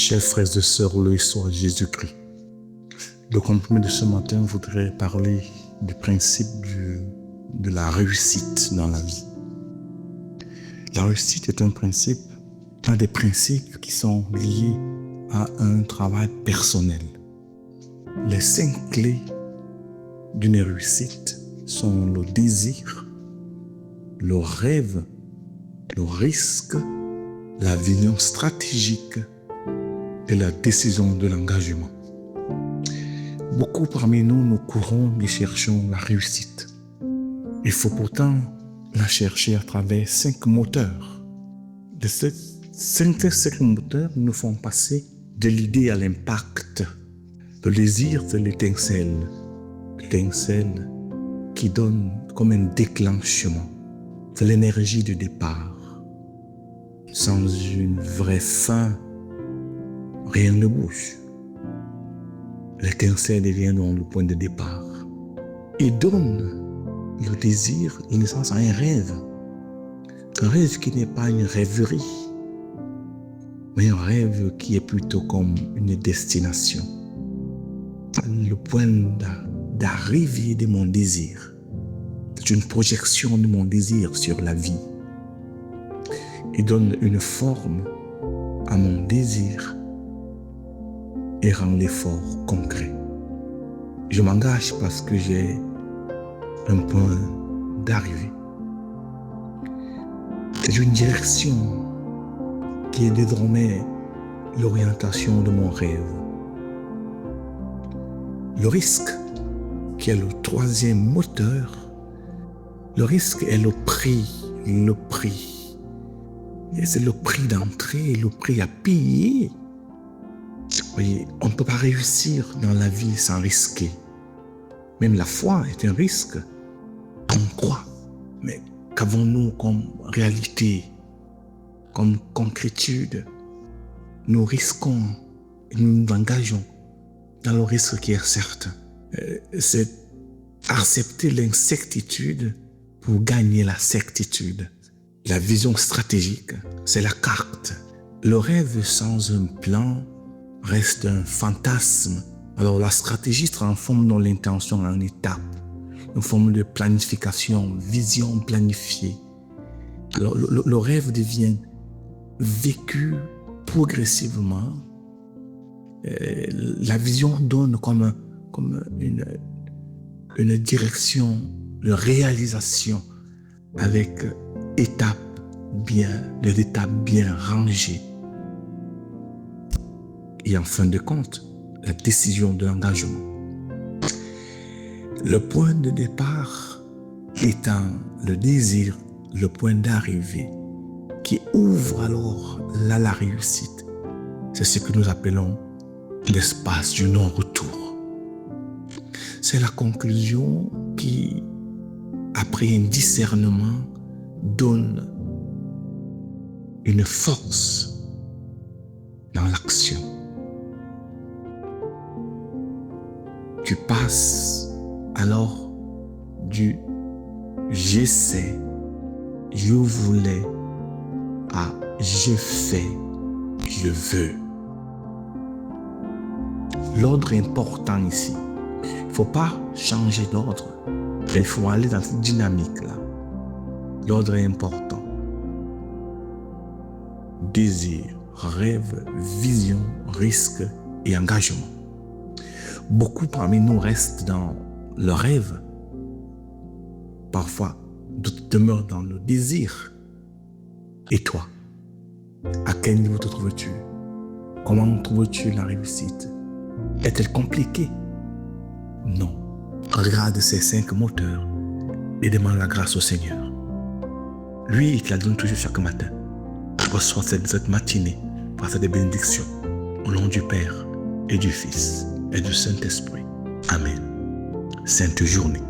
Chers frères et sœurs, loué soit Jésus-Christ. Le comprimé de ce matin voudrait parler du principe de la réussite dans la vie. La réussite est un des principes qui sont liés à un travail personnel. Les 5 clés d'une réussite sont le désir, le rêve, le risque, la vision stratégique et la décision de l'engagement. Beaucoup parmi nous courons et cherchons la réussite. Il faut pourtant la chercher à travers 5 moteurs. Ces 5 moteurs nous font passer de l'idée à l'impact. Le désir, c'est l'étincelle qui donne comme un déclenchement. C'est l'énergie de départ. Sans une vraie fin, rien ne bouge. L'étincelle devient donc le point de départ. Il donne le désir, une naissance à un rêve. Un rêve qui n'est pas une rêverie, mais un rêve qui est plutôt comme une destination. Le point d'arrivée de mon désir. C'est une projection de mon désir sur la vie. Il donne une forme à mon désir et rend l'effort concret. Je m'engage parce que j'ai un point d'arrivée. C'est une direction qui est désormais l'orientation de mon rêve. Le risque, qui est le 3e moteur, le risque est le prix. Et c'est le prix d'entrée, le prix à payer. Vous voyez, on ne peut pas réussir dans la vie sans risquer. Même la foi est un risque. On croit. Mais qu'avons-nous comme réalité, comme concrétude? Nous risquons et nous nous engageons dans le risque qui est certain. C'est accepter l'incertitude pour gagner la certitude. La vision stratégique, c'est la carte. Le rêve sans un plan reste un fantasme. Alors la stratégie se transforme dans l'intention en étape, une forme de planification, vision planifiée. Alors, le rêve devient vécu progressivement. La vision donne comme une direction de réalisation avec des étapes bien rangées. Et en fin de compte, la décision de l'engagement. Le point de départ étant le désir, le point d'arrivée qui ouvre alors la réussite. C'est ce que nous appelons l'espace du non-retour. C'est la conclusion qui, après un discernement, donne une force dans l'action. Tu passes alors du j'essaie, je voulais à je fais, je veux. L'ordre est important ici. Il ne faut pas changer d'ordre. Il faut aller dans cette dynamique-là. L'ordre est important. Désir, rêve, vision, risque et engagement. Beaucoup parmi nous restent dans le rêve. Parfois, d'autres demeurent dans le désir. Et toi, à quel niveau te trouves-tu? Comment trouves-tu la réussite? Est-elle compliquée? Non. Regarde ces 5 moteurs et demande la grâce au Seigneur. Lui, il te la donne toujours chaque matin. Reçois cette matinée par des bénédictions. Au nom du Père et du Fils et du Saint-Esprit. Amen. Sainte journée.